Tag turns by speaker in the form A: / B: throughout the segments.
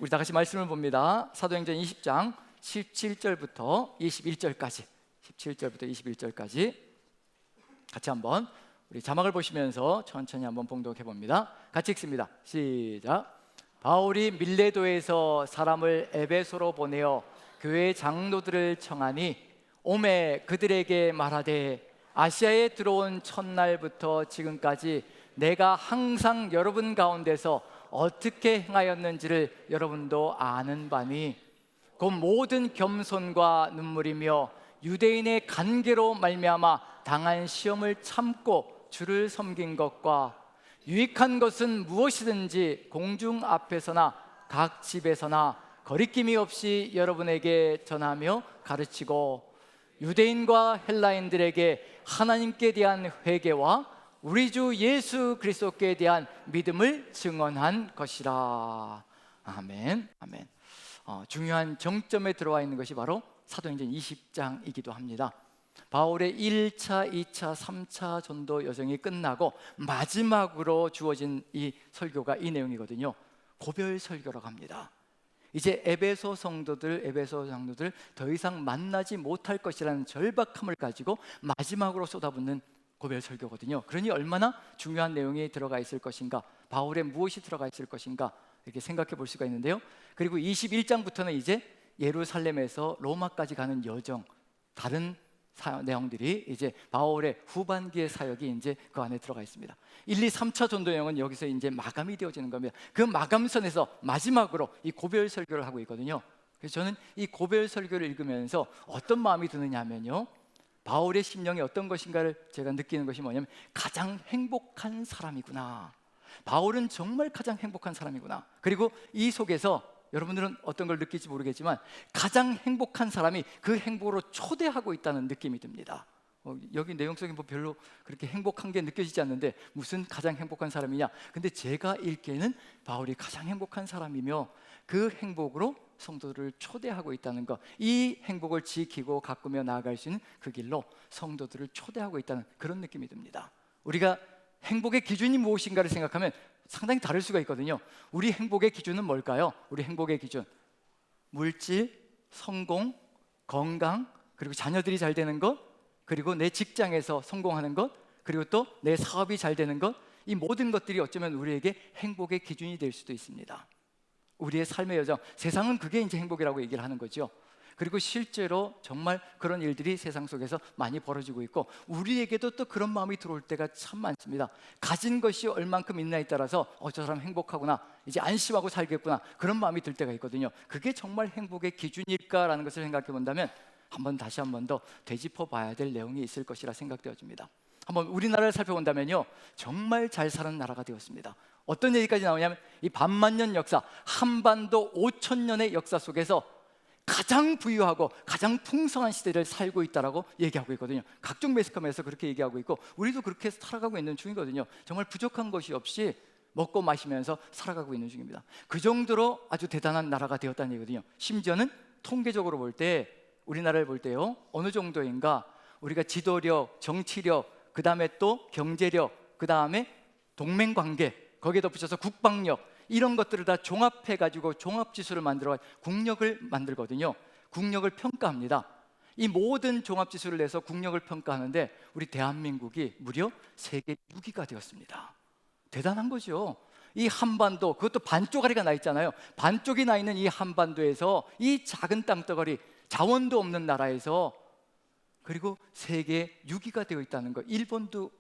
A: 우리 다 같이 말씀을 봅니다. 사도행전 20장 17절부터 21절까지 17절부터 21절까지 같이 한번 우리 자막을 보시면서 천천히 한번 봉독해 봅니다. 같이 읽습니다. 시작. 바울이 밀레도에서 사람을 에베소로 보내어 교회 장로들을 청하니 오매 그들에게 말하되 아시아에 들어온 첫날부터 지금까지 내가 항상 여러분 가운데서 어떻게 행하였는지를 여러분도 아는 바니 곧 모든 겸손과 눈물이며 유대인의 간계로 말미암아 당한 시험을 참고 주를 섬긴 것과 유익한 것은 무엇이든지 공중 앞에서나 각 집에서나 거리낌이 없이 여러분에게 전하며 가르치고 유대인과 헬라인들에게 하나님께 대한 회개와 우리 주 예수 그리스도께 대한 믿음을 증언한 것이라. 아멘. 아멘. 중요한 정점에 들어와 있는 것이 바로 사도행전 20장이기도 합니다. 바울의 1차, 2차, 3차 전도 여정이 끝나고 마지막으로 주어진 이 설교가 이 내용이거든요. 고별 설교라고 합니다. 이제 에베소 성도들, 에베소 장로들 더 이상 만나지 못할 것이라는 절박함을 가지고 마지막으로 쏟아붓는 고별 설교거든요. 그러니 얼마나 중요한 내용이 들어가 있을 것인가, 바울의 무엇이 들어가 있을 것인가 이렇게 생각해 볼 수가 있는데요. 그리고 21장부터는 이제 예루살렘에서 로마까지 가는 여정, 다른 내용들이 이제 바울의 후반기의 사역이 이제 그 안에 들어가 있습니다. 1, 2, 3차 전도 여행은 여기서 이제 마감이 되어지는 겁니다. 그 마감선에서 마지막으로 이 고별 설교를 하고 있거든요. 그래서 저는 이 고별 설교를 읽으면서 어떤 마음이 드느냐 하면요, 바울의 심령이 어떤 것인가를 제가 느끼는 것이 뭐냐면 가장 행복한 사람이구나. 바울은 정말 가장 행복한 사람이구나. 그리고 이 속에서 여러분들은 어떤 걸 느낄지 모르겠지만 가장 행복한 사람이 그 행복으로 초대하고 있다는 느낌이 듭니다. 여기 내용 속에 뭐 별로 그렇게 행복한 게 느껴지지 않는데 무슨 가장 행복한 사람이냐? 근데 제가 읽기에는 바울이 가장 행복한 사람이며 그 행복으로 성도들을 초대하고 있다는 것, 이 행복을 지키고 가꾸며 나아갈 수 있는 그 길로 성도들을 초대하고 있다는 그런 느낌이 듭니다. 우리가 행복의 기준이 무엇인가를 생각하면 상당히 다를 수가 있거든요. 우리 행복의 기준은 뭘까요? 우리 행복의 기준, 물질, 성공, 건강, 그리고 자녀들이 잘 되는 것, 그리고 내 직장에서 성공하는 것, 그리고 또 내 사업이 잘 되는 것, 이 모든 것들이 어쩌면 우리에게 행복의 기준이 될 수도 있습니다. 우리의 삶의 여정, 세상은 그게 이제 행복이라고 얘기를 하는 거죠. 그리고 실제로 정말 그런 일들이 세상 속에서 많이 벌어지고 있고 우리에게도 또 그런 마음이 들어올 때가 참 많습니다. 가진 것이 얼만큼 있나에 따라서 저 사람 행복하구나, 이제 안심하고 살겠구나, 그런 마음이 들 때가 있거든요. 그게 정말 행복의 기준일까라는 것을 생각해 본다면 다시 한 번 더 되짚어 봐야 될 내용이 있을 것이라 생각되어집니다. 한번 우리나라를 살펴본다면요, 정말 잘 사는 나라가 되었습니다. 어떤 얘기까지 나오냐면 이 반만년 역사, 한반도 5,000년의 역사 속에서 가장 부유하고 가장 풍성한 시대를 살고 있다라고 얘기하고 있거든요. 각종 매스컴에서 그렇게 얘기하고 있고 우리도 그렇게 살아가고 있는 중이거든요. 정말 부족한 것이 없이 먹고 마시면서 살아가고 있는 중입니다. 그 정도로 아주 대단한 나라가 되었다는 얘기거든요. 심지어는 통계적으로 볼 때, 우리나라를 볼 때요, 어느 정도인가 우리가 지도력, 정치력, 그 다음에 또 경제력, 그 다음에 동맹관계, 거기에 덧붙여서 국방력, 이런 것들을 다 종합해가지고 종합지수를 만들어 국력을 만들거든요. 국력을 평가합니다. 이 모든 종합지수를 내서 국력을 평가하는데 우리 대한민국이 무려 세계 6위가 되었습니다. 대단한 거죠. 이 한반도, 그것도 반쪽짜리가 나 있잖아요. 반쪽이 나 있는 이 한반도에서 이 작은 땅덩어리, 자원도 없는 나라에서, 그리고 세계 6위가 되어 있다는 거, 일본도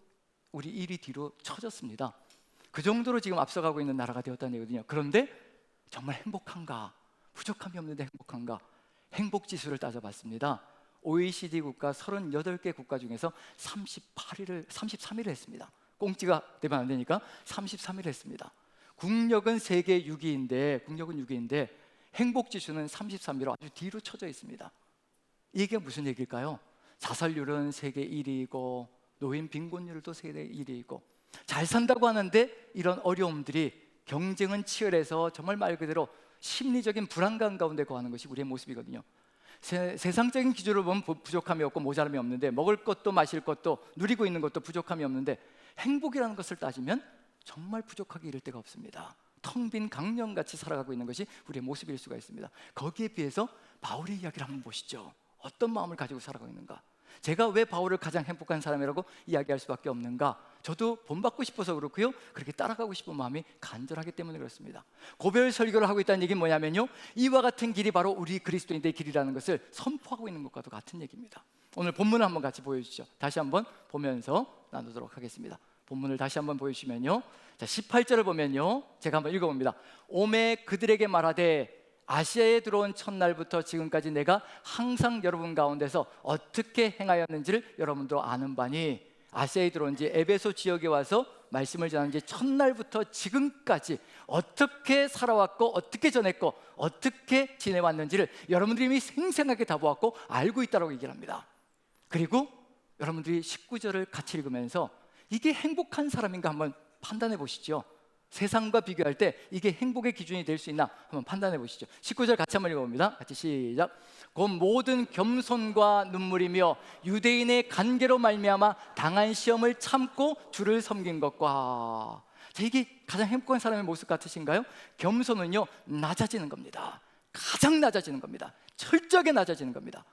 A: 우리 1위 뒤로 쳐졌습니다. 그 정도로 지금 앞서가고 있는 나라가 되었다는 얘기거든요. 그런데 정말 행복한가? 부족함이 없는데 행복한가? 행복지수를 따져봤습니다. OECD 국가 38개 국가 중에서 33위를 했습니다. 꽁지가 되면 안 되니까 33위를 했습니다. 국력은 세계 6위인데 행복지수는 33위로 아주 뒤로 쳐져 있습니다. 이게 무슨 얘기일까요? 자살률은 세계 1위이고 노인 빈곤율도 세계 1위이고 잘 산다고 하는데 이런 어려움들이, 경쟁은 치열해서 정말 말 그대로 심리적인 불안감 가운데 거하는 것이 우리의 모습이거든요. 세상적인 기준으로 보면 부족함이 없고 모자람이 없는데, 먹을 것도 마실 것도 누리고 있는 것도 부족함이 없는데 행복이라는 것을 따지면 정말 부족하기 이를 데가 없습니다. 텅 빈 강령같이 살아가고 있는 것이 우리의 모습일 수가 있습니다. 거기에 비해서 바울의 이야기를 한번 보시죠. 어떤 마음을 가지고 살아가고 있는가? 제가 왜 바울을 가장 행복한 사람이라고 이야기할 수밖에 없는가? 저도 본받고 싶어서 그렇고요, 그렇게 따라가고 싶은 마음이 간절하기 때문에 그렇습니다. 고별 설교를 하고 있다는 얘기는 뭐냐면요, 이와 같은 길이 바로 우리 그리스도인들의 길이라는 것을 선포하고 있는 것과도 같은 얘기입니다. 오늘 본문을 한번 같이 보여주시죠. 다시 한번 보면서 나누도록 하겠습니다. 본문을 다시 한번 보여주시면요, 자, 18절을 보면요, 제가 한번 읽어봅니다. 오매 그들에게 말하되 아시아에 들어온 첫날부터 지금까지 내가 항상 여러분 가운데서 어떻게 행하였는지를 여러분도 아는 바니, 아시아에 들어온 지 에베소 지역에 와서 말씀을 전한 지 첫날부터 지금까지 어떻게 살아왔고 어떻게 전했고 어떻게 지내왔는지를 여러분들이 이미 생생하게 다 보았고 알고 있다고 얘기를 합니다. 그리고 여러분들이 19절을 같이 읽으면서 이게 행복한 사람인가 한번 판단해 보시죠. 세상과 비교할 때 이게 행복의 기준이 될 수 있나 한번 판단해 보시죠. 19절 같이 한번 읽어봅니다. 같이 시작. 곧 모든 겸손과 눈물이며 유대인의 간계로 말미암아 당한 시험을 참고 주를 섬긴 것과. 자, 이게 가장 행복한 사람의 모습 같으신가요? 겸손은요, 낮아지는 겁니다. 가장 낮아지는 겁니다. 철저하게 낮아지는 겁니다.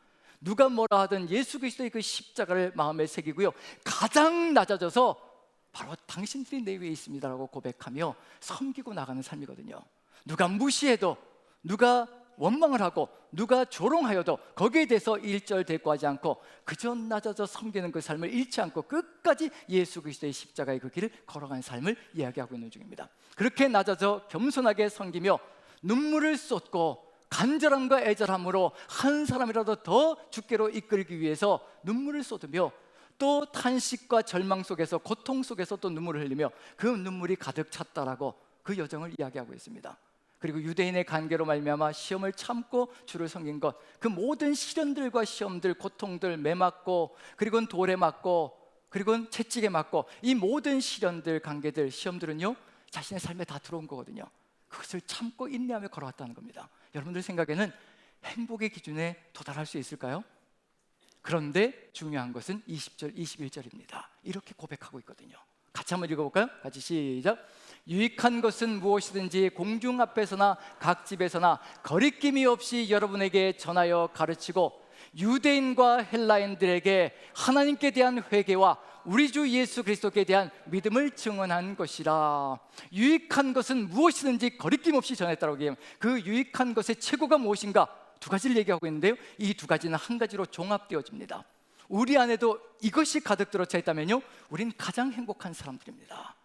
A: 누가 뭐라 하든 예수 그리스도의 그 십자가를 마음에 새기고요, 가장 낮아져서 바로 당신들이 내 위에 있습니다라고 고백하며 섬기고 나가는 삶이거든요. 누가 무시해도, 누가 원망을 하고, 누가 조롱하여도 거기에 대해서 일절 대꾸하지 않고 그저 낮아져 섬기는 그 삶을 잃지 않고 끝까지 예수 그리스도의 십자가의 그 길을 걸어가는 삶을 이야기하고 있는 중입니다. 그렇게 낮아져 겸손하게 섬기며 눈물을 쏟고 간절함과 애절함으로 한 사람이라도 더 주께로 이끌기 위해서 눈물을 쏟으며, 또 탄식과 절망 속에서, 고통 속에서 또 눈물을 흘리며 그 눈물이 가득 찼다라고 그 여정을 이야기하고 있습니다. 그리고 유대인의 관계로 말미암아 시험을 참고 주를 섬긴 것, 그 모든 시련들과 시험들, 고통들, 매 맞고, 그리고 돌에 맞고, 그리고 채찍에 맞고, 이 모든 시련들, 관계들, 시험들은요, 자신의 삶에 다 들어온 거거든요. 그것을 참고 인내하며 걸어왔다는 겁니다. 여러분들 생각에는 행복의 기준에 도달할 수 있을까요? 그런데 중요한 것은 20절, 21절입니다. 이렇게 고백하고 있거든요. 같이 한번 읽어볼까요? 같이 시작. 유익한 것은 무엇이든지 공중 앞에서나 각 집에서나 거리낌이 없이 여러분에게 전하여 가르치고 유대인과 헬라인들에게 하나님께 대한 회개와 우리 주 예수 그리스도께 대한 믿음을 증언한 것이라. 유익한 것은 무엇이든지 거리낌 없이 전했다고 얘기하면 그 유익한 것의 최고가 무엇인가? 두 가지를 얘기하고 있는데요, 이 두 가지는 한 가지로 종합되어집니다. 우리 안에도 이것이 가득 들어차 있다면요, 우린 가장 행복한 사람들입니다.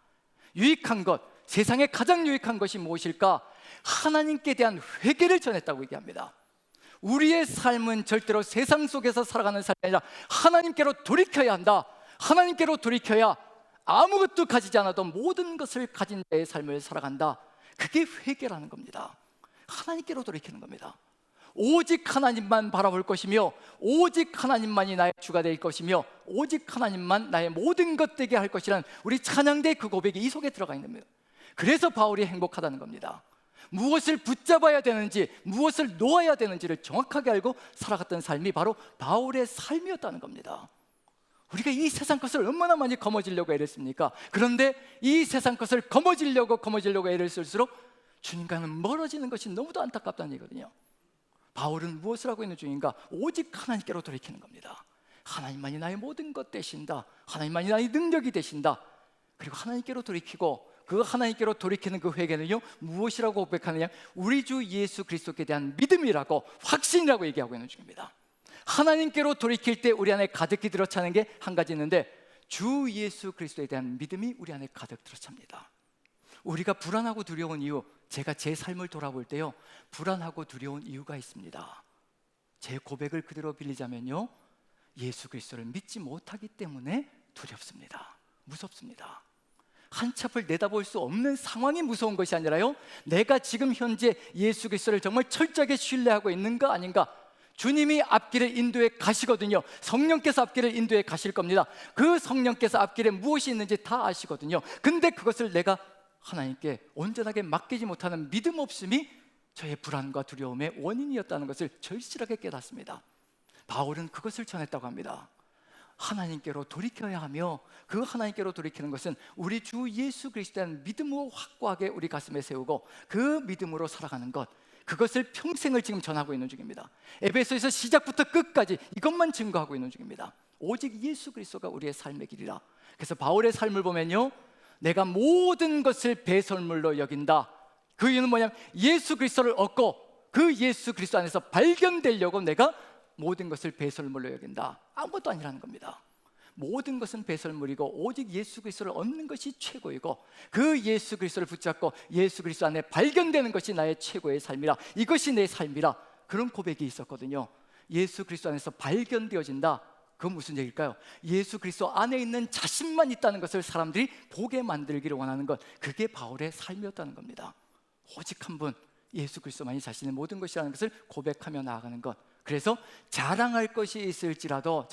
A: 유익한 것, 세상에 가장 유익한 것이 무엇일까? 하나님께 대한 회개를 전했다고 얘기합니다. 우리의 삶은 절대로 세상 속에서 살아가는 삶이 아니라 하나님께로 돌이켜야 한다. 하나님께로 돌이켜야 아무것도 가지지 않아도 모든 것을 가진 자의 삶을 살아간다. 그게 회개라는 겁니다. 하나님께로 돌이키는 겁니다. 오직 하나님만 바라볼 것이며 오직 하나님만이 나의 주가 될 것이며 오직 하나님만 나의 모든 것 되게 할 것이라는 우리 찬양대의 그 고백이 이 속에 들어가 있는 겁니다. 그래서 바울이 행복하다는 겁니다. 무엇을 붙잡아야 되는지, 무엇을 놓아야 되는지를 정확하게 알고 살아갔던 삶이 바로 바울의 삶이었다는 겁니다. 우리가 이 세상 것을 얼마나 많이 거머쥐려고 애를 씁니까? 그런데 이 세상 것을 거머쥐려고 애를 쓸수록 주님과는 멀어지는 것이 너무도 안타깝다는 얘기거든요. 바울은 무엇을 하고 있는 중인가? 오직 하나님께로 돌이키는 겁니다. 하나님만이 나의 모든 것 되신다. 하나님만이 나의 능력이 되신다. 그리고 하나님께로 돌이키고, 그 하나님께로 돌이키는 그 회개는요, 무엇이라고 고백하느냐? 우리 주 예수 그리스도께 대한 믿음이라고, 확신이라고 얘기하고 있는 중입니다. 하나님께로 돌이킬 때 우리 안에 가득히 들어차는 게 한 가지 있는데, 주 예수 그리스도에 대한 믿음이 우리 안에 가득 들어찹니다. 우리가 불안하고 두려운 이유, 제가 제 삶을 돌아볼 때요, 불안하고 두려운 이유가 있습니다. 제 고백을 그대로 빌리자면요, 예수 그리스도를 믿지 못하기 때문에 두렵습니다. 무섭습니다. 한치 앞을 내다볼 수 없는 상황이 무서운 것이 아니라요, 내가 지금 현재 예수 그리스도를 정말 철저하게 신뢰하고 있는가 아닌가. 주님이 앞길을 인도해 가시거든요. 성령께서 앞길을 인도해 가실 겁니다. 그 성령께서 앞길에 무엇이 있는지 다 아시거든요. 근데 그것을 내가 하나님께 온전하게 맡기지 못하는 믿음 없음이 저의 불안과 두려움의 원인이었다는 것을 절실하게 깨닫습니다. 바울은 그것을 전했다고 합니다. 하나님께로 돌이켜야 하며, 그 하나님께로 돌이키는 것은 우리 주 예수 그리스도에 대한 믿음으로 확고하게 우리 가슴에 세우고 그 믿음으로 살아가는 것, 그것을 평생을 지금 전하고 있는 중입니다. 에베소에서 시작부터 끝까지 이것만 증거하고 있는 중입니다. 오직 예수 그리스도가 우리의 삶의 길이라. 그래서 바울의 삶을 보면요, 내가 모든 것을 배설물로 여긴다. 그 이유는 뭐냐면 예수 그리스도를 얻고 그 예수 그리스도 안에서 발견되려고 내가 모든 것을 배설물로 여긴다. 아무것도 아니라는 겁니다. 모든 것은 배설물이고 오직 예수 그리스도를 얻는 것이 최고이고, 그 예수 그리스도를 붙잡고 예수 그리스도 안에 발견되는 것이 나의 최고의 삶이라, 이것이 내 삶이라, 그런 고백이 있었거든요. 예수 그리스도 안에서 발견되어진다. 그건 무슨 얘기일까요? 예수 그리스도 안에 있는 자신만 있다는 것을 사람들이 보게 만들기를 원하는 것, 그게 바울의 삶이었다는 겁니다. 오직 한 분, 예수 그리스도만이 자신의 모든 것이라는 것을 고백하며 나아가는 것. 그래서 자랑할 것이 있을지라도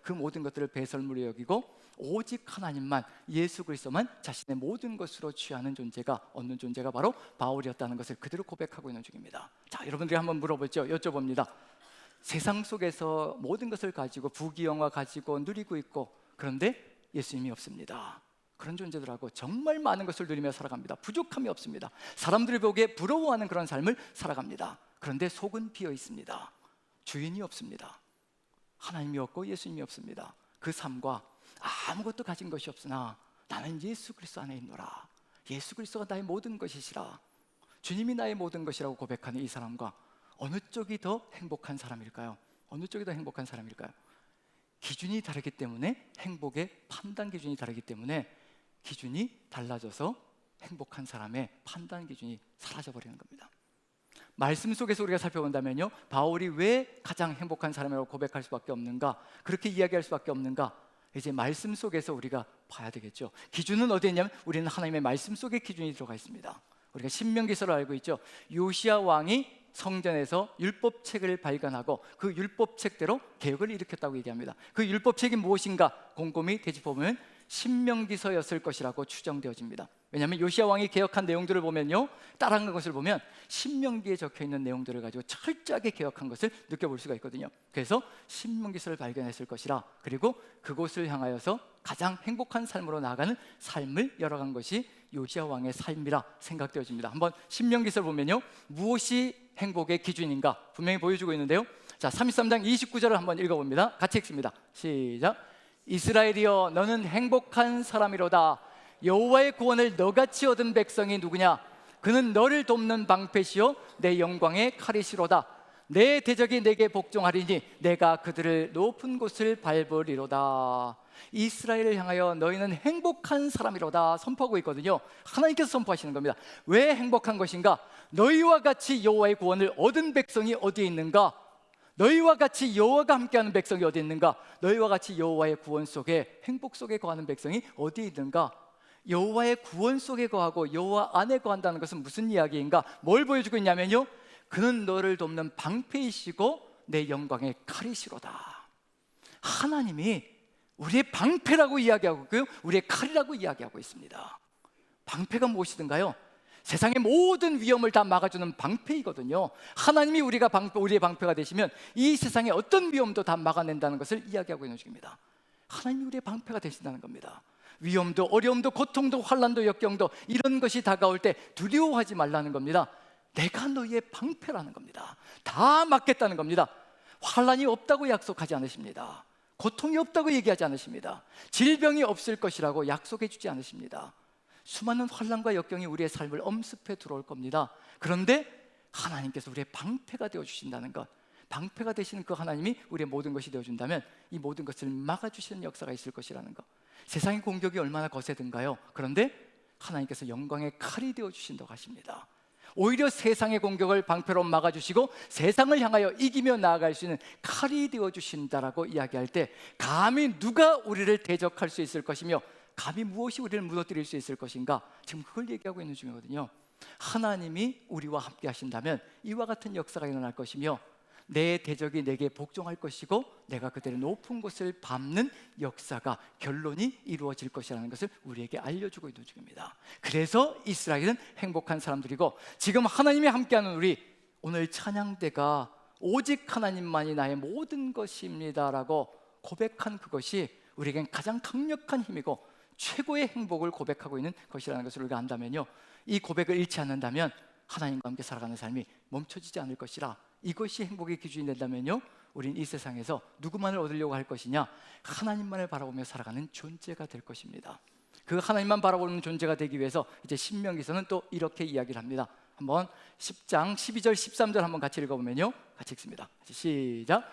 A: 그 모든 것들을 배설물로 여기고 오직 하나님만, 예수 그리스도만 자신의 모든 것으로 취하는 존재가, 얻는 존재가 바로 바울이었다는 것을 그대로 고백하고 있는 중입니다. 자, 여러분들이 한번 물어보죠. 여쭤봅니다. 세상 속에서 모든 것을 가지고 부귀영화 가지고 누리고 있고, 그런데 예수님이 없습니다. 그런 존재들하고 정말 많은 것을 누리며 살아갑니다. 부족함이 없습니다. 사람들이 보기에 부러워하는 그런 삶을 살아갑니다. 그런데 속은 비어 있습니다. 주인이 없습니다. 하나님이 없고 예수님이 없습니다. 그 삶과 아무것도 가진 것이 없으나 나는 예수 그리스도 안에 있노라. 예수 그리스도가 나의 모든 것이시라. 주님이 나의 모든 것이라고 고백하는 이 사람과 어느 쪽이 더 행복한 사람일까요? 어느 쪽이 더 행복한 사람일까요? 기준이 다르기 때문에, 행복의 판단 기준이 다르기 때문에 기준이 달라져서 행복한 사람의 판단 기준이 사라져버리는 겁니다. 말씀 속에서 우리가 살펴본다면요, 바울이 왜 가장 행복한 사람이라고 고백할 수밖에 없는가, 그렇게 이야기할 수밖에 없는가, 이제 말씀 속에서 우리가 봐야 되겠죠. 기준은 어디에 있냐면 우리는 하나님의 말씀 속에 기준이 들어가 있습니다. 우리가 신명기서를 알고 있죠. 요시야 왕이 성전에서 율법책을 발견하고 그 율법책대로 개혁을 일으켰다고 얘기합니다. 그 율법책이 무엇인가 곰곰이 되짚어보면 신명기서였을 것이라고 추정되어집니다. 왜냐하면 요시야 왕이 개혁한 내용들을 보면요, 따라한 것을 보면 신명기에 적혀있는 내용들을 가지고 철저하게 개혁한 것을 느껴볼 수가 있거든요. 그래서 신명기서를 발견했을 것이라, 그리고 그곳을 향하여서 가장 행복한 삶으로 나아가는 삶을 열어간 것이 요시야 왕의 삶이라 생각되어집니다. 한번 신명기서를 보면요, 무엇이 행복의 기준인가 분명히 보여주고 있는데요. 자, 33장 29절을 한번 읽어봅니다. 같이 읽습니다. 시작. 이스라엘이여, 너는 행복한 사람이로다. 여호와의 구원을 너같이 얻은 백성이 누구냐? 그는 너를 돕는 방패시요 내 영광의 칼이시로다. 내 대적이 내게 복종하리니 내가 그들을 높은 곳을 밟으리로다. 이스라엘을 향하여 너희는 행복한 사람이로다 선포하고 있거든요. 하나님께서 선포하시는 겁니다. 왜 행복한 것인가? 너희와 같이 여호와의 구원을 얻은 백성이 어디에 있는가? 너희와 같이 여호와가 함께하는 백성이 어디 있는가? 너희와 같이 여호와의 구원 속에, 행복 속에 거하는 백성이 어디 있는가? 여호와의 구원 속에 거하고 여호와 안에 거한다는 것은 무슨 이야기인가? 뭘 보여주고 있냐면요, 그는 너를 돕는 방패이시고 내 영광의 칼이시로다. 하나님이 우리의 방패라고 이야기하고 있고요, 우리의 칼이라고 이야기하고 있습니다. 방패가 무엇이든가요? 세상의 모든 위험을 다 막아주는 방패이거든요. 하나님이 우리의 방패가 되시면 이 세상의 어떤 위험도 다 막아낸다는 것을 이야기하고 있는 중입니다. 하나님이 우리의 방패가 되신다는 겁니다. 위험도 어려움도 고통도 환난도 역경도 이런 것이 다가올 때 두려워하지 말라는 겁니다. 내가 너희의 방패라는 겁니다. 다 막겠다는 겁니다. 환난이 없다고 약속하지 않으십니다. 고통이 없다고 얘기하지 않으십니다. 질병이 없을 것이라고 약속해 주지 않으십니다. 수많은 환난과 역경이 우리의 삶을 엄습해 들어올 겁니다. 그런데 하나님께서 우리의 방패가 되어주신다는 것, 방패가 되시는 그 하나님이 우리의 모든 것이 되어준다면 이 모든 것을 막아주시는 역사가 있을 것이라는 것. 세상의 공격이 얼마나 거세든가요? 그런데 하나님께서 영광의 칼이 되어주신다고 하십니다. 오히려 세상의 공격을 방패로 막아주시고 세상을 향하여 이기며 나아갈 수 있는 칼이 되어주신다라고 이야기할 때, 감히 누가 우리를 대적할 수 있을 것이며 감히 무엇이 우리를 무너뜨릴 수 있을 것인가, 지금 그걸 얘기하고 있는 중이거든요. 하나님이 우리와 함께 하신다면 이와 같은 역사가 일어날 것이며 내 대적이 내게 복종할 것이고 내가 그들의 높은 곳을 밟는 역사가, 결론이 이루어질 것이라는 것을 우리에게 알려주고 있는 중입니다. 그래서 이스라엘은 행복한 사람들이고, 지금 하나님이 함께하는 우리, 오늘 찬양대가 오직 하나님만이 나의 모든 것입니다라고 고백한 그것이 우리에겐 가장 강력한 힘이고 최고의 행복을 고백하고 있는 것이라는 것을 우리가 안다면요, 이 고백을 잃지 않는다면 하나님과 함께 살아가는 삶이 멈춰지지 않을 것이라. 이것이 행복의 기준이 된다면요, 우린 이 세상에서 누구만을 얻으려고 할 것이냐? 하나님만을 바라보며 살아가는 존재가 될 것입니다. 그 하나님만 바라보는 존재가 되기 위해서 이제 신명기서는 또 이렇게 이야기를 합니다. 한번 10장 12절 13절 한번 같이 읽어보면요, 같이 읽습니다. 시작.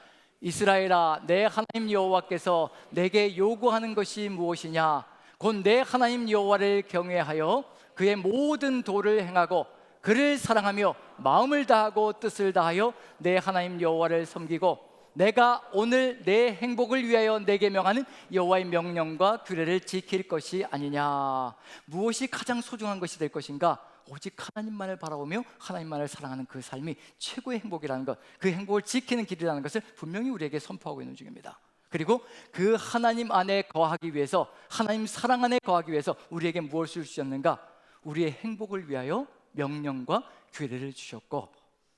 A: 이스라엘아, 내 하나님 여호와께서 내게 요구하는 것이 무엇이냐? 곧 내 하나님 여호와를 경외하여 그의 모든 도를 행하고 그를 사랑하며 마음을 다하고 뜻을 다하여 내 하나님 여호와를 섬기고 내가 오늘 내 행복을 위하여 내게 명하는 여호와의 명령과 규례를 지킬 것이 아니냐. 무엇이 가장 소중한 것이 될 것인가? 오직 하나님만을 바라보며 하나님만을 사랑하는 그 삶이 최고의 행복이라는 것, 그 행복을 지키는 길이라는 것을 분명히 우리에게 선포하고 있는 중입니다. 그리고 그 하나님 안에 거하기 위해서, 하나님 사랑 안에 거하기 위해서 우리에게 무엇을 주셨는가? 우리의 행복을 위하여 명령과 규례를 주셨고,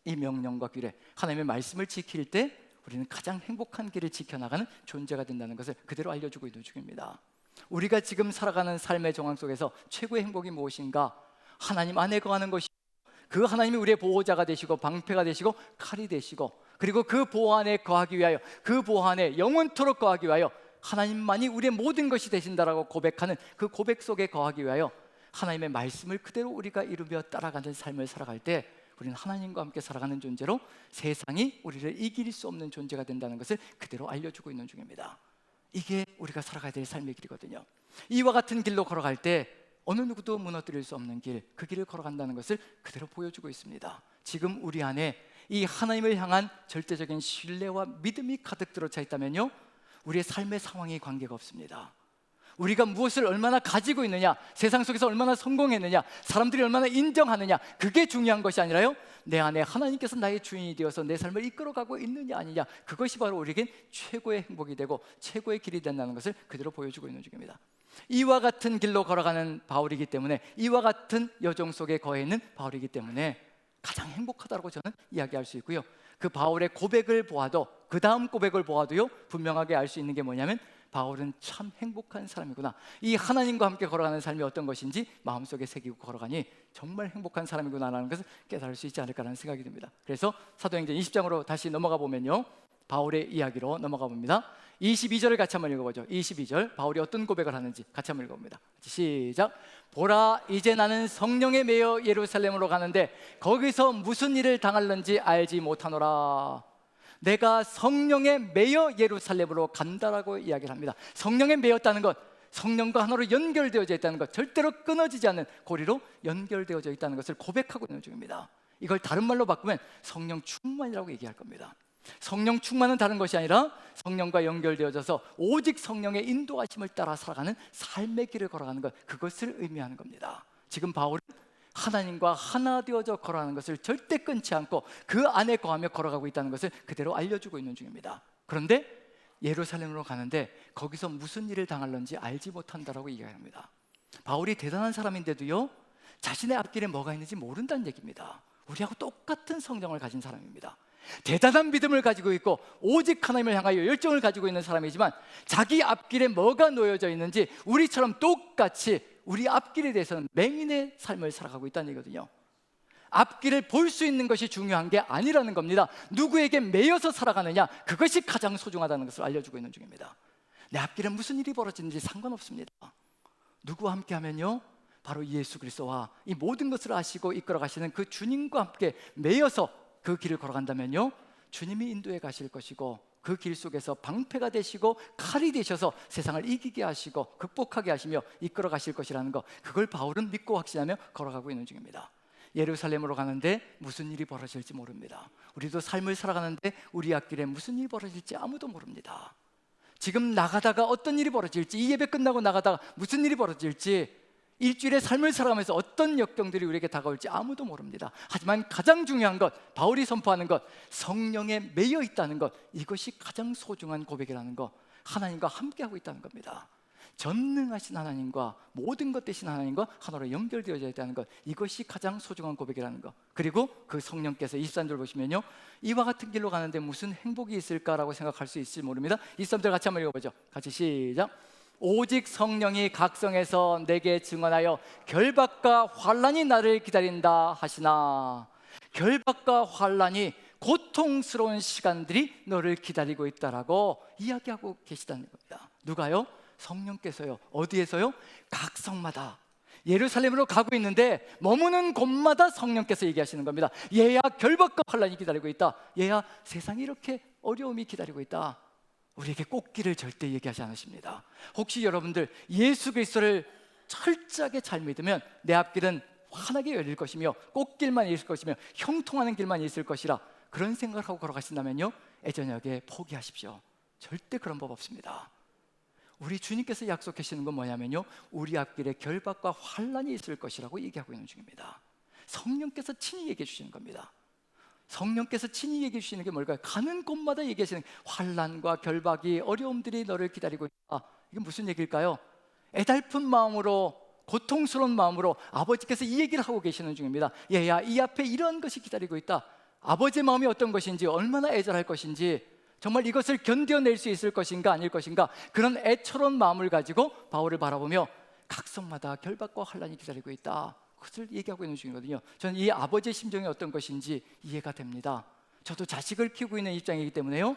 A: 이 명령과 규례, 하나님의 말씀을 지킬 때 우리는 가장 행복한 길을 지켜나가는 존재가 된다는 것을 그대로 알려주고 있는 중입니다. 우리가 지금 살아가는 삶의 정황 속에서 최고의 행복이 무엇인가? 하나님 안에 거하는 것이, 그 하나님이 우리의 보호자가 되시고 방패가 되시고 칼이 되시고, 그리고 그 보호 안에 거하기 위하여, 그 보호 안에 영원토록 거하기 위하여 하나님만이 우리의 모든 것이 되신다라고 고백하는 그 고백 속에 거하기 위하여 하나님의 말씀을 그대로 우리가 이루며 따라가는 삶을 살아갈 때 우리는 하나님과 함께 살아가는 존재로 세상이 우리를 이길 수 없는 존재가 된다는 것을 그대로 알려주고 있는 중입니다. 이게 우리가 살아가야 될 삶의 길이거든요. 이와 같은 길로 걸어갈 때 어느 누구도 무너뜨릴 수 없는 길, 그 길을 걸어간다는 것을 그대로 보여주고 있습니다. 지금 우리 안에 이 하나님을 향한 절대적인 신뢰와 믿음이 가득 들어차 있다면요, 우리의 삶의 상황이 관계가 없습니다. 우리가 무엇을 얼마나 가지고 있느냐, 세상 속에서 얼마나 성공했느냐, 사람들이 얼마나 인정하느냐, 그게 중요한 것이 아니라요, 내 안에 하나님께서 나의 주인이 되어서 내 삶을 이끌어가고 있느냐 아니냐, 그것이 바로 우리에겐 최고의 행복이 되고 최고의 길이 된다는 것을 그대로 보여주고 있는 중입니다. 이와 같은 길로 걸어가는 바울이기 때문에, 이와 같은 여정 속에 거해 있는 바울이기 때문에 가장 행복하다고 저는 이야기할 수 있고요, 그 바울의 고백을 보아도, 그 다음 고백을 보아도요, 분명하게 알 수 있는 게 뭐냐면 바울은 참 행복한 사람이구나, 이 하나님과 함께 걸어가는 삶이 어떤 것인지 마음속에 새기고 걸어가니 정말 행복한 사람이구나라는 것을 깨달을 수 있지 않을까라는 생각이 듭니다. 그래서 사도행전 20장으로 다시 넘어가 보면요, 바울의 이야기로 넘어가 봅니다. 22절을 같이 한번 읽어보죠. 22절, 바울이 어떤 고백을 하는지 같이 한번 읽어봅니다. 시작. 보라, 이제 나는 성령에 매여 예루살렘으로 가는데 거기서 무슨 일을 당할는지 알지 못하노라. 내가 성령에 매여 예루살렘으로 간다라고 이야기를 합니다. 성령에 매였다는 것, 성령과 하나로 연결되어져 있다는 것, 절대로 끊어지지 않는 고리로 연결되어져 있다는 것을 고백하고 있는 중입니다. 이걸 다른 말로 바꾸면 성령 충만이라고 얘기할 겁니다. 성령 충만은 다른 것이 아니라 성령과 연결되어져서 오직 성령의 인도하심을 따라 살아가는 삶의 길을 걸어가는 것, 그것을 의미하는 겁니다. 지금 바울은 하나님과 하나 되어져 걸어가는 것을 절대 끊지 않고 그 안에 거하며 걸어가고 있다는 것을 그대로 알려주고 있는 중입니다. 그런데 예루살렘으로 가는데 거기서 무슨 일을 당할는지 알지 못한다라고 이야기합니다. 바울이 대단한 사람인데도요, 자신의 앞길에 뭐가 있는지 모른다는 얘기입니다. 우리하고 똑같은 성령을 가진 사람입니다. 대단한 믿음을 가지고 있고 오직 하나님을 향하여 열정을 가지고 있는 사람이지만 자기 앞길에 뭐가 놓여져 있는지 우리처럼 똑같이 우리 앞길에 대해서는 맹인의 삶을 살아가고 있다는 얘기거든요. 앞길을 볼 수 있는 것이 중요한 게 아니라는 겁니다. 누구에게 매여서 살아가느냐, 그것이 가장 소중하다는 것을 알려주고 있는 중입니다. 내 앞길에 무슨 일이 벌어지는지 상관없습니다. 누구와 함께 하면요, 바로 예수 그리스도와 이 모든 것을 아시고 이끌어 가시는 그 주님과 함께 매여서 그 길을 걸어간다면요, 주님이 인도해 가실 것이고 그 길 속에서 방패가 되시고 칼이 되셔서 세상을 이기게 하시고 극복하게 하시며 이끌어 가실 것이라는 것, 그걸 바울은 믿고 확신하며 걸어가고 있는 중입니다. 예루살렘으로 가는데 무슨 일이 벌어질지 모릅니다. 우리도 삶을 살아가는데 우리 앞길에 무슨 일이 벌어질지 아무도 모릅니다. 지금 나가다가 어떤 일이 벌어질지, 이 예배 끝나고 나가다가 무슨 일이 벌어질지, 일주일의 삶을 살아가면서 어떤 역경들이 우리에게 다가올지 아무도 모릅니다. 하지만 가장 중요한 것, 바울이 선포하는 것, 성령에 매여 있다는 것, 이것이 가장 소중한 고백이라는 것, 하나님과 함께하고 있다는 겁니다. 전능하신 하나님과 모든 것 되신 하나님과 하나로 연결되어져야 한다는 것, 이것이 가장 소중한 고백이라는 것. 그리고 그 성령께서 23절 보시면요, 이와 같은 길로 가는데 무슨 행복이 있을까라고 생각할 수 있을지 모릅니다. 23절 같이 한번 읽어보죠. 같이 시작. 오직 성령이 각성해서 내게 증언하여 결박과 환난이 나를 기다린다 하시나. 결박과 환난이, 고통스러운 시간들이 너를 기다리고 있다라고 이야기하고 계시다는 겁니다. 누가요? 성령께서요. 어디에서요? 각 성마다 예루살렘으로 가고 있는데 머무는 곳마다 성령께서 얘기하시는 겁니다. 얘야, 결박과 환난이 기다리고 있다. 얘야, 세상이 이렇게 어려움이 기다리고 있다. 우리에게 꽃길을 절대 얘기하지 않으십니다. 혹시 여러분들 예수 그리스도를 철저하게 잘 믿으면 내 앞길은 환하게 열릴 것이며 꽃길만 있을 것이며 형통하는 길만 있을 것이라 그런 생각을 하고 걸어가신다면요, 애저녁에 포기하십시오. 절대 그런 법 없습니다. 우리 주님께서 약속하시는 건 뭐냐면요, 우리 앞길에 결박과 환난이 있을 것이라고 얘기하고 있는 중입니다. 성령께서 친히 얘기해 주시는 겁니다. 성령께서 친히 얘기해 주시는 게 뭘까요? 가는 곳마다 얘기하시는 환난과 결박이, 어려움들이 너를 기다리고 있다. 이게 무슨 얘기일까요? 애달픈 마음으로, 고통스러운 마음으로 아버지께서 이 얘기를 하고 계시는 중입니다. 얘야, 이 앞에 이런 것이 기다리고 있다. 아버지의 마음이 어떤 것인지, 얼마나 애절할 것인지, 정말 이것을 견뎌낼 수 있을 것인가 아닐 것인가, 그런 애처로운 마음을 가지고 바울을 바라보며 각성마다 결박과 환난이 기다리고 있다, 그것을 얘기하고 있는 중이거든요. 저는 이 아버지의 심정이 어떤 것인지 이해가 됩니다. 저도 자식을 키우고 있는 입장이기 때문에요,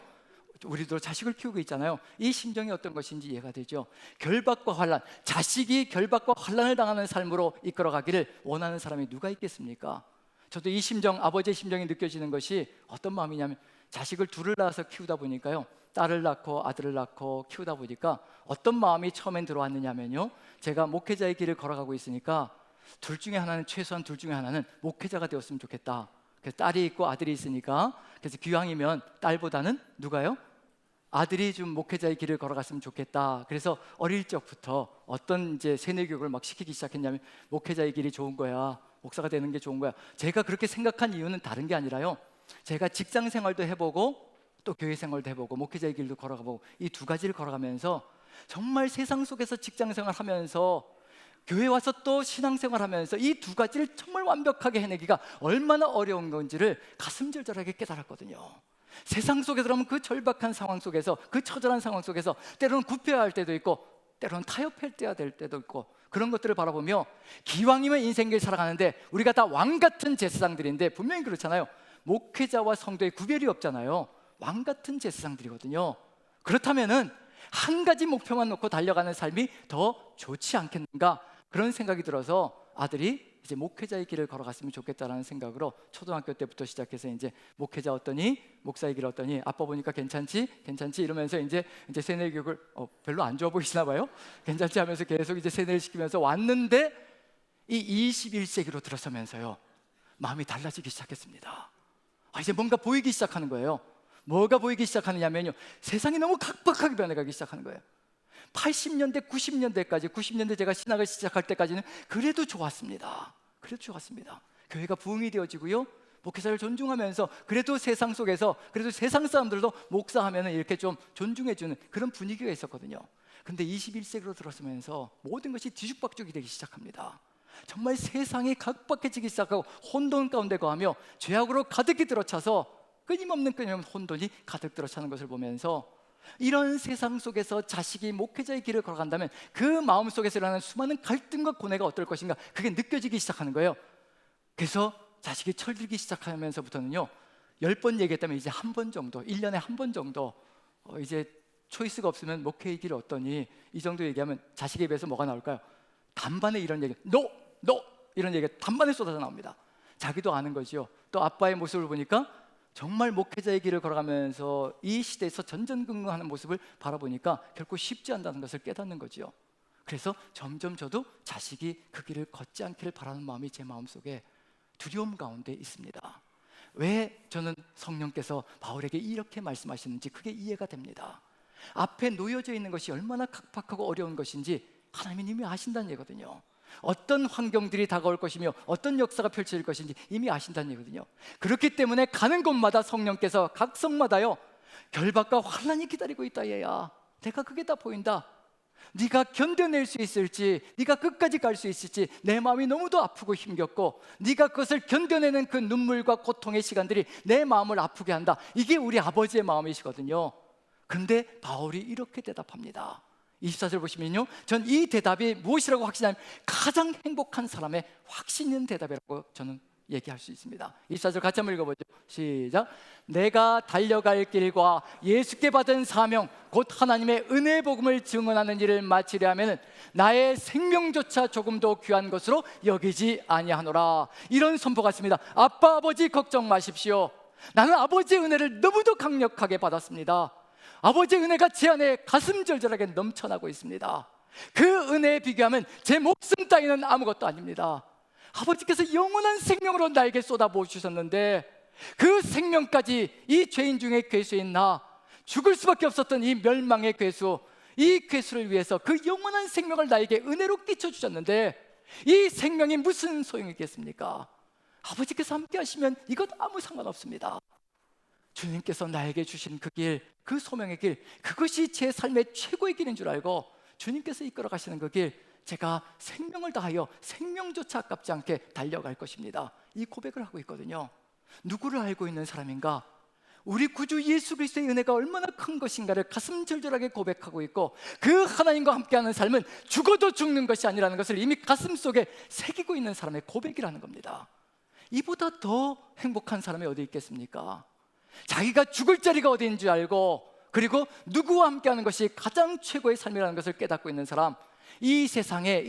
A: 우리도 자식을 키우고 있잖아요. 이 심정이 어떤 것인지 이해가 되죠. 결박과 환난, 자식이 결박과 환난을 당하는 삶으로 이끌어가기를 원하는 사람이 누가 있겠습니까? 저도 이 심정, 아버지의 심정이 느껴지는 것이 어떤 마음이냐면, 자식을 둘을 낳아서 키우다 보니까요, 딸을 낳고 아들을 낳고 키우다 보니까 어떤 마음이 처음엔 들어왔느냐면요, 제가 목회자의 길을 걸어가고 있으니까 둘 중에 하나는, 최소한 둘 중에 하나는 목회자가 되었으면 좋겠다. 그래서 딸이 있고 아들이 있으니까, 그래서 기왕이면 딸보다는 누가요? 아들이 좀 목회자의 길을 걸어갔으면 좋겠다. 그래서 어릴 적부터 어떤 이제 세뇌 교육을 막 시키기 시작했냐면, 목회자의 길이 좋은 거야, 목사가 되는 게 좋은 거야. 제가 그렇게 생각한 이유는 다른 게 아니라요, 제가 직장 생활도 해보고 또 교회 생활도 해보고 목회자의 길도 걸어가보고 이 두 가지를 걸어가면서 정말 세상 속에서 직장 생활하면서 교회 와서 또 신앙생활 하면서 이 두 가지를 정말 완벽하게 해내기가 얼마나 어려운 건지를 가슴절절하게 깨달았거든요. 세상 속에 들어가면 그 절박한 상황 속에서, 그 처절한 상황 속에서 때로는 굽혀야 할 때도 있고 때로는 타협해야 될 때도 있고, 그런 것들을 바라보며 기왕이면 인생길 살아가는데, 우리가 다 왕같은 제사장들인데 분명히 그렇잖아요. 목회자와 성도의 구별이 없잖아요. 왕같은 제사장들이거든요. 그렇다면은 한 가지 목표만 놓고 달려가는 삶이 더 좋지 않겠는가, 그런 생각이 들어서 아들이 이제 목회자의 길을 걸어갔으면 좋겠다라는 생각으로 초등학교 때부터 시작해서 이제 목회자 어떠니, 목사의 길 어떠니, 아빠 보니까 괜찮지 이러면서 이제 세뇌 교육을 별로 안 좋아 보이시나 봐요. 괜찮지 하면서 계속 이제 세뇌를 시키면서 왔는데, 이 21세기로 들어서면서요, 마음이 달라지기 시작했습니다. 이제 뭔가 보이기 시작하는 거예요. 뭐가 보이기 시작하느냐면요, 세상이 너무 각박하게 변해가기 시작하는 거예요. 80년대, 90년대 제가 신학을 시작할 때까지는 그래도 좋았습니다. 교회가 부흥이 되어지고요, 목회자를 존중하면서 그래도 세상 속에서, 그래도 세상 사람들도 목사하면 이렇게 좀 존중해주는 그런 분위기가 있었거든요. 근데 21세기로 들어서면서 모든 것이 뒤죽박죽이 되기 시작합니다. 정말 세상이 각박해지기 시작하고 혼돈 가운데 거하며 죄악으로 가득히 들어차서 끊임없는 혼돈이 가득 들어차는 것을 보면서, 이런 세상 속에서 자식이 목회자의 길을 걸어간다면 그 마음속에서 일어나는 수많은 갈등과 고뇌가 어떨 것인가, 그게 느껴지기 시작하는 거예요. 그래서 자식이 철들기 시작하면서부터는요, 10번 얘기했다면 이제 한 번 정도, 1년에 한 번 정도, 이제 초이스가 없으면 목회의 길 어떠니, 이 정도 얘기하면 자식에 비해서 뭐가 나올까요? 단반에 이런 얘기, 너 이런 얘기가 단반에 쏟아져 나옵니다. 자기도 아는 거지요. 또 아빠의 모습을 보니까 정말 목회자의 길을 걸어가면서 이 시대에서 전전긍긍하는 모습을 바라보니까 결코 쉽지 않다는 것을 깨닫는 거지요. 그래서 점점 저도 자식이 그 길을 걷지 않기를 바라는 마음이 제 마음속에 두려움 가운데 있습니다. 왜 저는 성령께서 바울에게 이렇게 말씀하시는지 그게 이해가 됩니다. 앞에 놓여져 있는 것이 얼마나 각박하고 어려운 것인지 하나님은 이미 아신다는 얘기거든요. 어떤 환경들이 다가올 것이며 어떤 역사가 펼쳐질 것인지 이미 아신다는 얘기거든요. 그렇기 때문에 가는 곳마다 성령께서 각 성마다요, 결박과 환난이 기다리고 있다. 얘야, 내가 그게 다 보인다. 네가 견뎌낼 수 있을지, 네가 끝까지 갈 수 있을지 내 마음이 너무도 아프고 힘겹고, 네가 그것을 견뎌내는 그 눈물과 고통의 시간들이 내 마음을 아프게 한다. 이게 우리 아버지의 마음이시거든요. 그런데 바울이 이렇게 대답합니다. 24절 보시면요, 전 이 대답이 무엇이라고 확신하면 가장 행복한 사람의 확신 있는 대답이라고 저는 얘기할 수 있습니다. 24절 같이 한번 읽어보죠. 시작. 내가 달려갈 길과 예수께 받은 사명 곧 하나님의 은혜의 복음을 증언하는 일을 마치려 하면 나의 생명조차 조금도 귀한 것으로 여기지 아니하노라. 이런 선포가 있습니다. 아빠 아버지 걱정 마십시오. 나는 아버지의 은혜를 너무도 강력하게 받았습니다. 아버지의 은혜가 제 안에 가슴 절절하게 넘쳐나고 있습니다. 그 은혜에 비교하면 제 목숨 따위는 아무것도 아닙니다. 아버지께서 영원한 생명으로 나에게 쏟아부어 주셨는데, 그 생명까지 이 죄인 중에 괴수인 나, 죽을 수밖에 없었던 이 멸망의 괴수, 이 괴수를 위해서 그 영원한 생명을 나에게 은혜로 끼쳐주셨는데 이 생명이 무슨 소용이겠습니까? 아버지께서 함께 하시면 이것 아무 상관없습니다. 주님께서 나에게 주신 그 길, 그 소명의 길, 그것이 제 삶의 최고의 길인 줄 알고 주님께서 이끌어 가시는 그 길, 제가 생명을 다하여 생명조차 아깝지 않게 달려갈 것입니다. 이 고백을 하고 있거든요. 누구를 알고 있는 사람인가? 우리 구주 예수 그리스도의 은혜가 얼마나 큰 것인가를 가슴 절절하게 고백하고 있고, 그 하나님과 함께하는 삶은 죽어도 죽는 것이 아니라는 것을 이미 가슴속에 새기고 있는 사람의 고백이라는 겁니다. 이보다 더 행복한 사람이 어디 있겠습니까? 자기가 죽을 자리가 어디인 줄 알고, 그리고 누구와 함께하는 것이 가장 최고의 삶이라는 것을 깨닫고 있는 사람, 이 세상에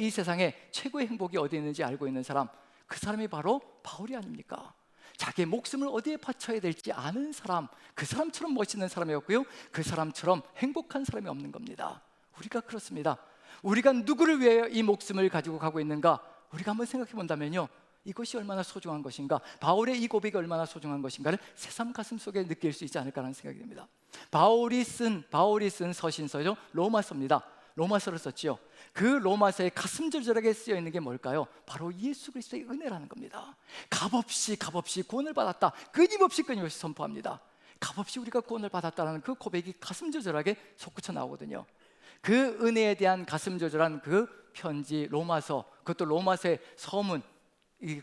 A: 최고의 행복이 어디 있는지 알고 있는 사람, 그 사람이 바로 바울이 아닙니까? 자기의 목숨을 어디에 바쳐야 될지 아는 사람, 그 사람처럼 멋있는 사람이었고요, 그 사람처럼 행복한 사람이 없는 겁니다. 우리가 그렇습니다. 우리가 누구를 위해 이 목숨을 가지고 가고 있는가? 우리가 한번 생각해 본다면요, 이것이 얼마나 소중한 것인가, 바울의 이 고백이 얼마나 소중한 것인가를 새삼 가슴 속에 느낄 수 있지 않을까라는 생각이 듭니다. 바울이 쓴 서신서죠. 로마서입니다. 로마서를 썼지요. 그 로마서에 가슴 절절하게 쓰여 있는 게 뭘까요? 바로 예수 그리스도의 은혜라는 겁니다. 값없이 구원을 받았다, 끊임없이 선포합니다. 값없이 우리가 구원을 받았다는 그 고백이 가슴 절절하게 솟구쳐 나오거든요. 그 은혜에 대한 가슴 절절한 그 편지 로마서, 그것도 로마서의 서문,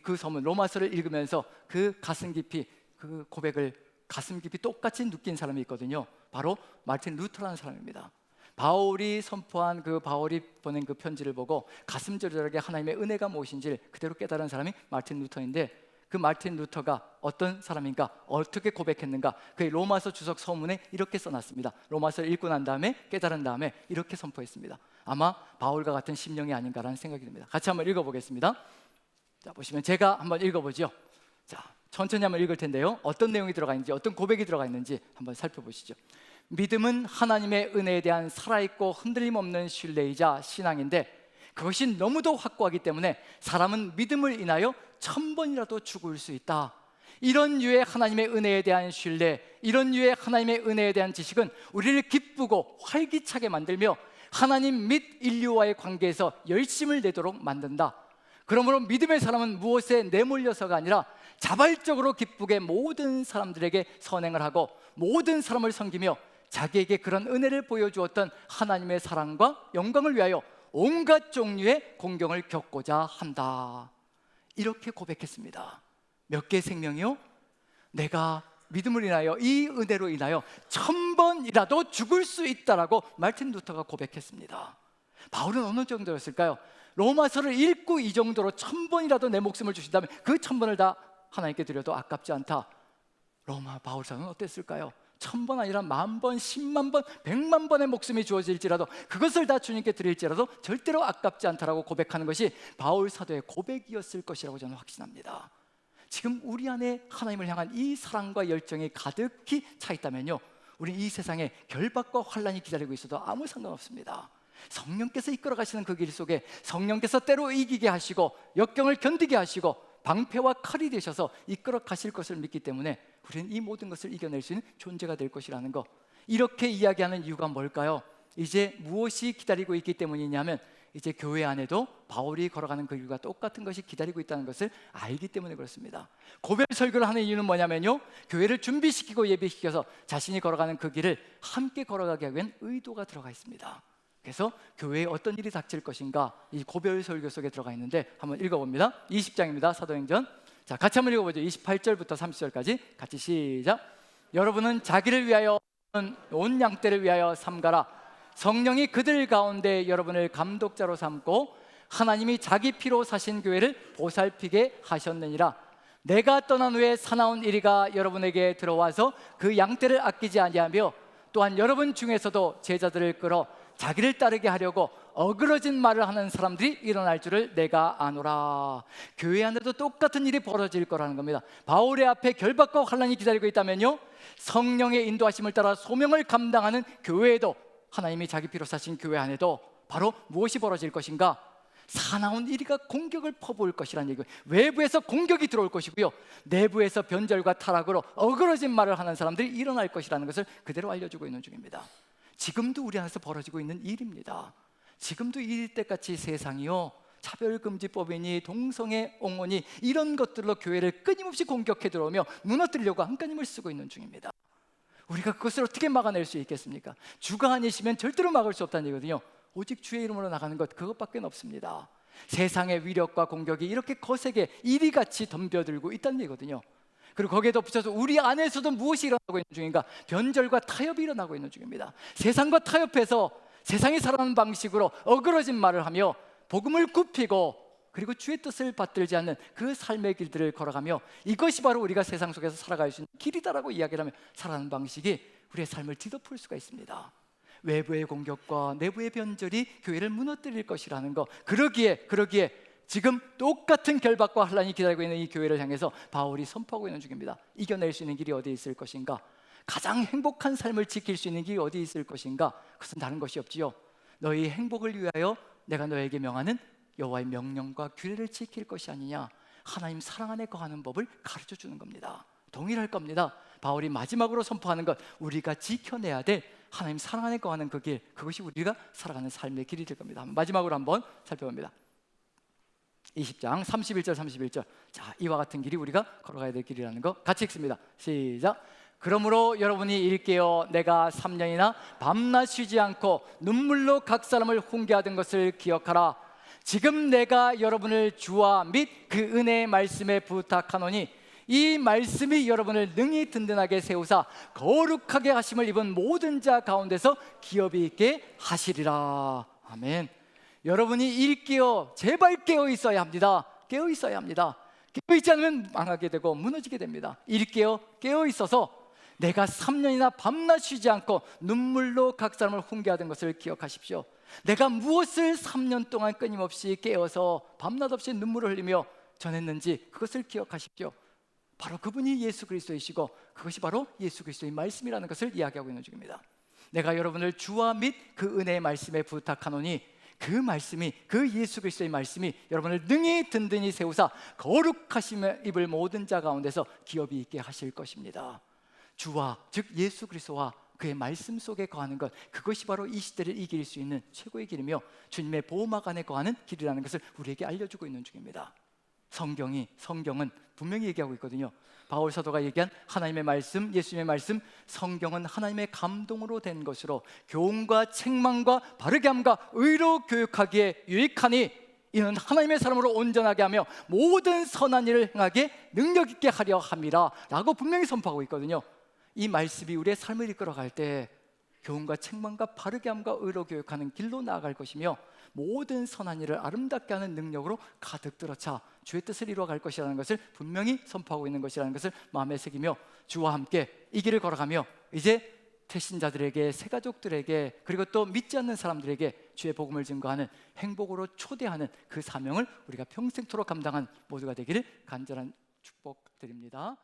A: 그 서문 로마서를 읽으면서 그 가슴 깊이 그 고백을 가슴 깊이 똑같이 느낀 사람이 있거든요. 바로 마르틴 루터라는 사람입니다. 바울이 선포한 바울이 보낸 그 편지를 보고 가슴 절절하게 하나님의 은혜가 무엇인지를 그대로 깨달은 사람이 마르틴 루터인데, 그 마르틴 루터가 어떤 사람인가, 어떻게 고백했는가, 그 로마서 주석 서문에 이렇게 써놨습니다. 로마서를 읽고 난 다음에 깨달은 다음에 이렇게 선포했습니다. 아마 바울과 같은 심령이 아닌가라는 생각이 듭니다. 같이 한번 읽어보겠습니다. 자, 보시면 제가 한번 읽어보죠. 자, 천천히 한번 읽을 텐데요, 어떤 내용이 들어가 있는지, 어떤 고백이 들어가 있는지 한번 살펴보시죠. 믿음은 하나님의 은혜에 대한 살아있고 흔들림 없는 신뢰이자 신앙인데, 그것이 너무도 확고하기 때문에 사람은 믿음을 인하여 1000번이라도 죽을 수 있다. 이런 유의 하나님의 은혜에 대한 신뢰, 이런 유의 하나님의 은혜에 대한 지식은 우리를 기쁘고 활기차게 만들며 하나님 및 인류와의 관계에서 열심을 내도록 만든다. 그러므로 믿음의 사람은 무엇에 내몰려서가 아니라 자발적으로 기쁘게 모든 사람들에게 선행을 하고 모든 사람을 섬기며 자기에게 그런 은혜를 보여주었던 하나님의 사랑과 영광을 위하여 온갖 종류의 공경을 겪고자 한다. 이렇게 고백했습니다. 몇 개의 생명이요? 내가 믿음을 인하여, 이 은혜로 인하여 1000번이라도 죽을 수 있다라고 마르틴 루터가 고백했습니다. 바울은 어느 정도였을까요? 로마서를 읽고 이 정도로 1000번이라도 내 목숨을 주신다면 그 1000번을 다 하나님께 드려도 아깝지 않다. 바울사는 어땠을까요? 1000번 아니라 10,000번, 100,000번, 100,000번의 목숨이 주어질지라도, 그것을 다 주님께 드릴지라도 절대로 아깝지 않다라고 고백하는 것이 바울 사도의 고백이었을 것이라고 저는 확신합니다. 지금 우리 안에 하나님을 향한 이 사랑과 열정이 가득히 차 있다면요, 우리 이 세상에 결박과 환란이 기다리고 있어도 아무 상관없습니다. 성령께서 이끌어 가시는 그 길 속에 성령께서 때로 이기게 하시고 역경을 견디게 하시고 방패와 칼이 되셔서 이끌어 가실 것을 믿기 때문에 우리는 이 모든 것을 이겨낼 수 있는 존재가 될 것이라는 것, 이렇게 이야기하는 이유가 뭘까요? 이제 무엇이 기다리고 있기 때문이냐면, 이제 교회 안에도 바울이 걸어가는 그 길과 똑같은 것이 기다리고 있다는 것을 알기 때문에 그렇습니다. 고별 설교를 하는 이유는 뭐냐면요, 교회를 준비시키고 예비시켜서 자신이 걸어가는 그 길을 함께 걸어가게 하기 위한 의도가 들어가 있습니다. 그래서 교회에 어떤 일이 닥칠 것인가, 이 고별 설교 속에 들어가 있는데 한번 읽어봅니다. 20장입니다. 사도행전. 자, 같이 한번 읽어보죠. 28절부터 30절까지 같이 시작. 여러분은 자기를 위하여 온 양떼를 위하여 삼가라. 성령이 그들 가운데 여러분을 감독자로 삼고 하나님이 자기 피로 사신 교회를 보살피게 하셨느니라. 내가 떠난 후에 사나운 이리가 여러분에게 들어와서 그 양떼를 아끼지 아니하며 또한 여러분 중에서도 제자들을 끌어 자기를 따르게 하려고 어그러진 말을 하는 사람들이 일어날 줄을 내가 아노라. 교회 안에도 똑같은 일이 벌어질 거라는 겁니다. 바울의 앞에 결박과 환난이 기다리고 있다면요, 성령의 인도하심을 따라 소명을 감당하는 교회에도, 하나님이 자기 피로 사신 교회 안에도 바로 무엇이 벌어질 것인가? 사나운 이리가 공격을 퍼부을 것이라는 얘기예요. 외부에서 공격이 들어올 것이고요, 내부에서 변절과 타락으로 어그러진 말을 하는 사람들이 일어날 것이라는 것을 그대로 알려주고 있는 중입니다. 지금도 우리 안에서 벌어지고 있는 일입니다. 지금도 이때같이 세상이요, 차별금지법이니 동성애 옹호니 이런 것들로 교회를 끊임없이 공격해 들어오며 무너뜨리려고 한가님을 쓰고 있는 중입니다. 우리가 그것을 어떻게 막아낼 수 있겠습니까? 주가 아니시면 절대로 막을 수 없다는 얘기거든요. 오직 주의 이름으로 나가는 것, 그것밖에 없습니다. 세상의 위력과 공격이 이렇게 거세게 이리같이 덤벼들고 있다는 얘기거든요. 그리고 거기에 덧붙여서 우리 안에서도 무엇이 일어나고 있는 중인가? 변절과 타협이 일어나고 있는 중입니다. 세상과 타협해서 세상이 살아가는 방식으로 어그러진 말을 하며 복음을 굽히고 그리고 주의 뜻을 받들지 않는 그 삶의 길들을 걸어가며 이것이 바로 우리가 세상 속에서 살아갈 수 있는 길이다라고 이야기를 하며 살아가는 방식이 우리의 삶을 뒤덮을 수가 있습니다. 외부의 공격과 내부의 변절이 교회를 무너뜨릴 것이라는 것, 그러기에 지금 똑같은 결박과 환난이 기다리고 있는 이 교회를 향해서 바울이 선포하고 있는 중입니다. 이겨낼 수 있는 길이 어디에 있을 것인가? 가장 행복한 삶을 지킬 수 있는 길이 어디에 있을 것인가? 그것은 다른 것이 없지요, 너희 행복을 위하여 내가 너에게 명하는 여호와의 명령과 규례를 지킬 것이 아니냐. 하나님 사랑 안에 거하는 법을 가르쳐 주는 겁니다. 동일할 겁니다. 바울이 마지막으로 선포하는 것, 우리가 지켜내야 될 하나님 사랑 안에 거하는 그 길, 그것이 우리가 살아가는 삶의 길이 될 겁니다. 마지막으로 한번 살펴봅니다. 20장 31절 31절. 자, 이와 같은 길이 우리가 걸어가야 될 길이라는 거 같이 읽습니다. 시작. 그러므로 여러분이 일깨어 내가 3년이나 밤낮 쉬지 않고 눈물로 각 사람을 훈계하던 것을 기억하라. 지금 내가 여러분을 주와 및 그 은혜의 말씀에 부탁하노니 이 말씀이 여러분을 능히 든든하게 세우사 거룩하게 하심을 입은 모든 자 가운데서 기업이 있게 하시리라. 아멘. 여러분이 일깨어, 제발 깨어 있어야 합니다. 깨어 있어야 합니다. 깨어 있지 않으면 망하게 되고 무너지게 됩니다. 일깨어 깨어 있어서 내가 3년이나 밤낮 쉬지 않고 눈물로 각 사람을 훈계하던 것을 기억하십시오. 내가 무엇을 3년 동안 끊임없이 깨어서 밤낮 없이 눈물을 흘리며 전했는지 그것을 기억하십시오. 바로 그분이 예수 그리스도이시고 그것이 바로 예수 그리스도의 말씀이라는 것을 이야기하고 있는 중입니다. 내가 여러분을 주와 및 그 은혜의 말씀에 부탁하노니 그 말씀이, 그 예수 그리스도의 말씀이 여러분을 능히 든든히 세우사 거룩하심을 입을 모든 자 가운데서 기업이 있게 하실 것입니다. 주와, 즉 예수 그리스도와 그의 말씀 속에 거하는 것, 그것이 바로 이 시대를 이길 수 있는 최고의 길이며 주님의 보호막 안에 거하는 길이라는 것을 우리에게 알려주고 있는 중입니다. 성경은 분명히 얘기하고 있거든요. 바울 사도가 얘기한 하나님의 말씀, 예수님의 말씀, 성경은 하나님의 감동으로 된 것으로 교훈과 책망과 바르게 함과 의로 교육하기에 유익하니 이는 하나님의 사람으로 온전하게 하며 모든 선한 일을 행하게 능력 있게 하려 함이라 라고 분명히 선포하고 있거든요. 이 말씀이 우리의 삶을 이끌어갈 때 교훈과 책망과 바르게 함과 의로 교육하는 길로 나아갈 것이며 모든 선한 일을 아름답게 하는 능력으로 가득 들어차 주의 뜻을 이루어갈 것이라는 것을 분명히 선포하고 있는 것이라는 것을 마음에 새기며 주와 함께 이 길을 걸어가며 이제 태신자들에게, 새가족들에게, 그리고 또 믿지 않는 사람들에게 주의 복음을 증거하는, 행복으로 초대하는 그 사명을 우리가 평생토록 감당한 모두가 되기를 간절한 축복드립니다.